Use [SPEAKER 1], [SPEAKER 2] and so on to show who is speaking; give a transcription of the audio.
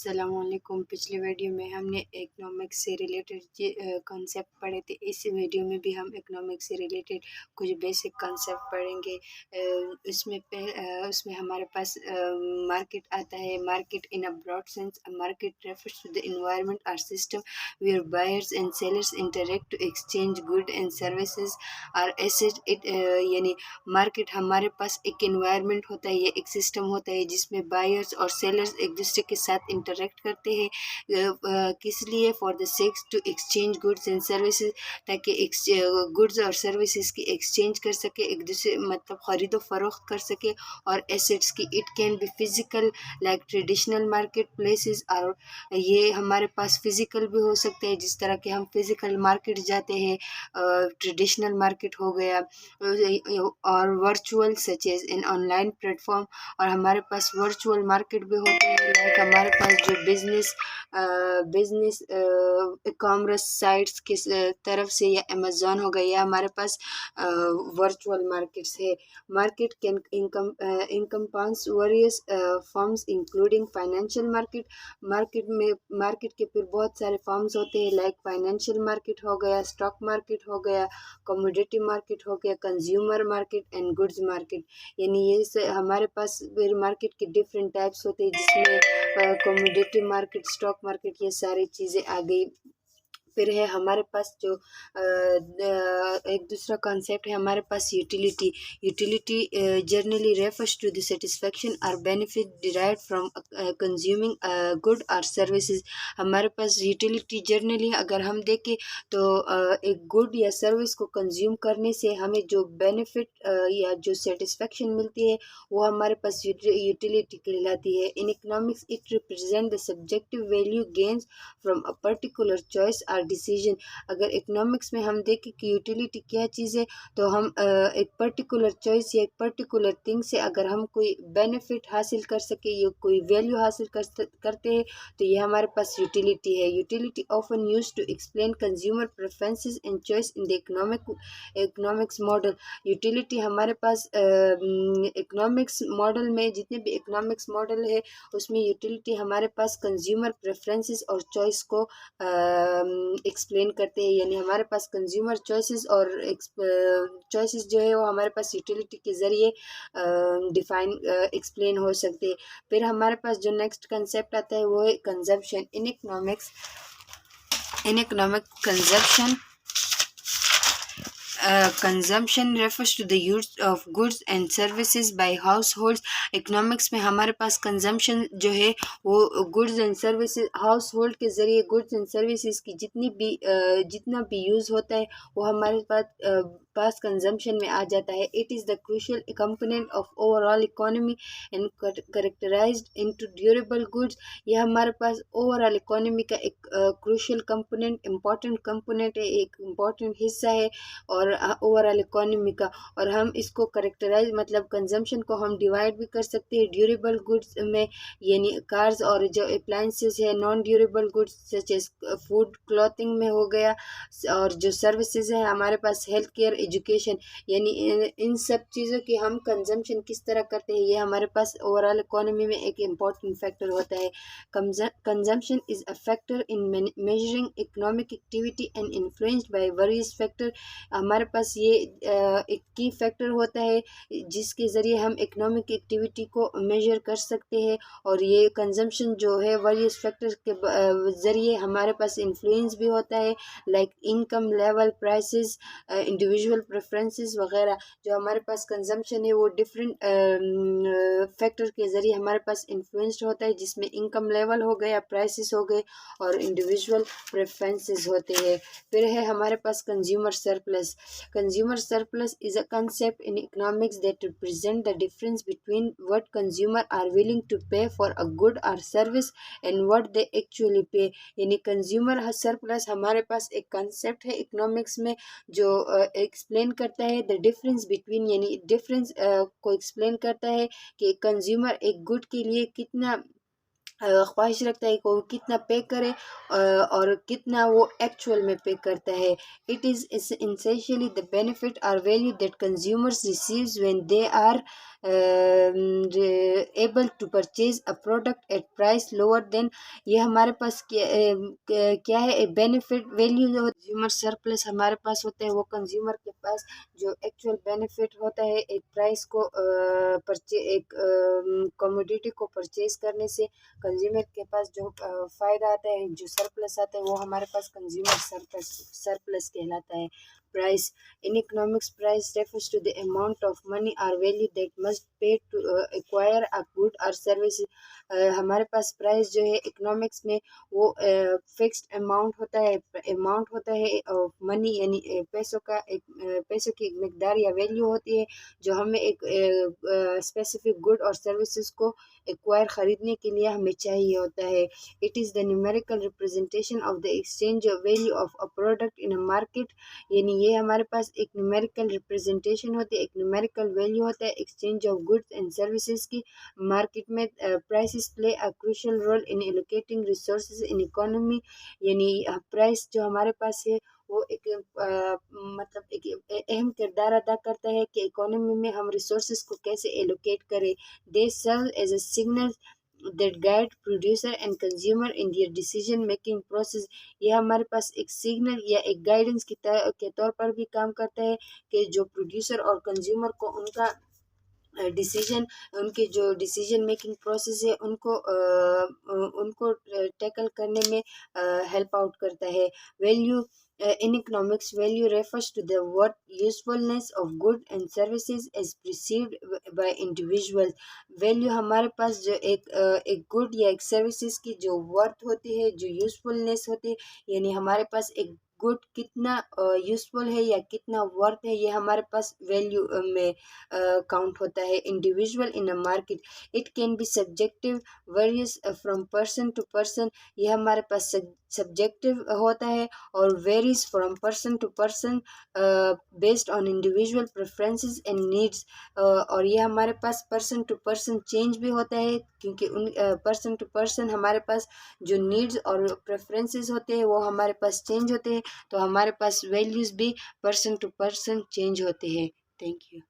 [SPEAKER 1] अस्सलामुअलैकुम। पिछले वीडियो में हमने इकोनॉमिक्स से रिलेटेड कॉन्सेप्ट पढ़े थे। इस वीडियो में भी हम इकोनॉमिक्स से रिलेटेड कुछ बेसिक कॉन्सेप्ट पढ़ेंगे। उसमें हमारे पास मार्केट आता है। Market in a broad sense, a market refers to the environment और system where buyers and sellers interact to exchange good and services और एसेट। यानी मार्केट हमारे पास एक एनवायरनमेंट होता है, ये एक सिस्टम होता है जिसमें बायर्स और सेलर्स एक दूसरे के साथ इंटरेक्ट करते हैं। किस लिए? For the sakes to exchange goods and services, ताकि गुड्स और सर्विसेज की एक्सचेंज कर सके, एक दूसरे मतलब खरीदो फरोख्त कर सके। और एसेट्स की, it can B physical like traditional market places, और ये हमारे पास फिजिकल भी हो सकते हैं जिस तरह के हम फिजिकल मार्केट जाते हैं, ट्रेडिशनल मार्केट हो गया, और virtual such as in online platform. और हमारे पास वर्चुअल मार्केट भी होते हैं, लाइक हमारे पास जो बिजनेस कॉमर्स साइट्स की तरफ से, या अमेजोन हो गया, या हमारे पास वर्चुअल मार्केट्स है। Market can encompass various forms including financial market. Market के फिर बहुत सारे फॉर्म्स होते हैं, लाइक फाइनेंशियल मार्केट हो गया, स्टॉक मार्केट हो गया, कमोडिटी मार्केट हो गया, consumer market and goods market. यानी ये हमारे पास फिर मार्केट के डिफरेंट टाइप्स होते हैं, जिसमें कमोडिटी मार्केट, स्टॉक मार्केट, ये सारी चीज़ें आ गई। फिर है हमारे पास जो एक दूसरा कॉन्सेप्ट है हमारे पास utility. Utility generally refers to the satisfaction और benefit derived from consuming good और सर्विसेज। हमारे पास यूटिलिटी जनरली अगर हम देखें तो एक गुड या सर्विस को कंज्यूम करने से हमें जो बेनिफिट या जो सेटिस्फैक्शन मिलती है, वो हमारे पास यूटिलिटी कहलाती है। In economics it represent the subjective value gains from a particular choice और डिसीजन। अगर इकोनॉमिक्स में हम देखें कि यूटिलिटी क्या चीज़ है, तो हम एक पर्टिकुलर चॉइस या एक पर्टिकुलर थिंग से अगर हम कोई बेनिफिट हासिल कर सके या कोई वैल्यू हासिल करते हैं, तो ये हमारे पास यूटिलिटी है। Utility often use to explain consumer preferences and choice in the economics model. Utility हमारे पास इकोनॉमिक्स मॉडल में, जितने भी इकोनॉमिक्स मॉडल है उसमें यूटिलिटी हमारे पास कंज्यूमर प्रेफरेंसेस और चॉइस को एक्सप्लेन करते हैं। यानी हमारे पास कंज्यूमर चॉइसेस और चॉइसेस जो है वो हमारे पास यूटिलिटी के ज़रिए डिफाइन एक्सप्लेन हो सकते हैं। फिर हमारे पास जो नेक्स्ट कंसेप्ट आता है वो है consumption. In economic consumption consumption refers to the use of goods and services by households. Economics में हमारे पास कंजम्पशन जो है वो goods and services, house hold के ज़रिए गुड्स एंड सर्विसेज की जितना भी यूज़ होता है वो हमारे पास कंजम्पशन में आ जाता है। It is the crucial component of overall economy and characterised into durable goods. यह हमारे पास ओवरऑल इकोनॉमी का एक क्रूशियल कंपोनेंट, इम्पॉर्टेंट कंपोनेंट है, एक इम्पॉर्टेंट हिस्सा है और ओवरऑल इकोनॉमी का। और हम इसको करेक्टराइज मतलब कंजम्पशन को हम डिवाइड भी कर सकते हैं ड्यूरेबल गुड्स में, यानी कार्स, और जो अप्लायंसेस है non durable goods such as food clothing में हो गया, और जो सर्विसेज है हमारे पास हेल्थ केयर, एजुकेशन। यानी इन सब चीज़ों की हम कंजम्पशन किस तरह करते हैं, ये हमारे पास ओवरऑल इकोनॉमी में एक इम्पॉर्टेंट फैक्टर होता है। Consumption is a factor in measuring economic activity and influenced by various factor. हमारे पास ये एक की फैक्टर होता है जिसके ज़रिए हम इकोनॉमिक एक्टिविटी को मेजर कर सकते हैं, और ये कंजम्पशन जो है वेरियस फैक्टर्स के ज़रिए हमारे पास इन्फ्लुएंस भी होता है, like income level, prices, individual preferences वगैरह। जो हमारे पास कंजम्पशन है वो डिफरेंट फैक्टर के ज़रिए हमारे पास इन्फ्लुएंस्ड होता है, जिसमें इनकम लेवल हो गया, प्राइसेस हो गए, और इंडिविजुअल प्रेफरेंसेस होते हैं। फिर है हमारे पास consumer surplus. Consumer surplus is a concept in economics that represent the difference between what consumers are willing to pay for a good or service and what they actually pay। यानी consumer surplus हमारे पास एक concept है economics में जो explain करता है the difference between, यानी डिफरेंस को एक्सप्लेन करता है कि कंज्यूमर एक गुड के लिए कितना ख्वाहिश रखता है कि वो कितना पे करे और कितना वो एक्चुअल में पे करता है. It is essentially the benefit or value that consumers receives when they are able to purchase a product at price lower than. ये हमारे पास क्या है, बेनिफिट वैल्यू जो कंज्यूमर सरप्लस हमारे पास होता है, वो कंज्यूमर के पास जो एक्चुअल बेनिफिट होता है एक प्राइस को एक कमोडिटी को परचेज करने से कंज्यूमर के पास जो फ़ायदा आता है, जो सरप्लस आता है, वो हमारे पास कंज्यूमर सरप्लस कहलाता है. Price in economics, price refers to the amount of money और value that must pay to acquire a good और सर्विस. हमारे पास प्राइस जो है इकोनॉमिक्स में वो फिक्स्ड अमाउंट होता है मनी, यानी पैसों का एक पैसों की एक मकदार या वैल्यू होती है जो हमें एक स्पेसिफिक गुड और सर्विसेज को एक्वायर ख़रीदने के लिए हमें चाहिए होता है. It is the numerical representation of the exchange value of a product in a market. यानी ये हमारे पास एक न्यूमेरिकल रिप्रेजेंटेशन होती है, एक न्यूमेरिकल वैल्यू होता है exchange of goods and services की मार्केट में. Prices play a crucial role in allocating resources in economy. यानी प्राइस जो हमारे पास है वो एक मतलब एक अहम किरदार अदा करता है कि इकोनॉमी में हम रिसोर्सेज को कैसे एलोकेट करें. They serve as a signal that guide producer and consumer in their decision making process. ये हमारे पास एक सिग्नल या एक गाइडेंस के तौर पर भी काम करता है कि जो प्रोड्यूसर और कंज्यूमर को उनका डिसीजन उनकी जो डिसीजन मेकिंग प्रोसेस है उनको टैकल करने में हेल्प आउट करता है. Value in economics, value refers to the worth usefulness of goods and services as perceived by individuals. Value हमारे पास जो एक गुड या एक सर्विसेज की जो वर्थ होती है, जो यूजफुलनेस होती है, यानी हमारे पास एक गुड कितना यूजफुल है या कितना वर्थ है, ये हमारे पास वैल्यू में काउंट होता है. Individual in a market, it can be subjective, various from person to person. ये हमारे पास सब्जेक्टिव होता है और varies from person to person based on individual preferences and needs. और ये हमारे पास पर्सन टू पर्सन चेंज भी होता है क्योंकि उन पर्सन टू पर्सन हमारे पास जो नीड्स और प्रेफरेंसेस होते हैं वो हमारे पास चेंज होते हैं, तो हमारे पास वैल्यूज़ भी पर्सन टू पर्सन चेंज होते हैं. Thank you.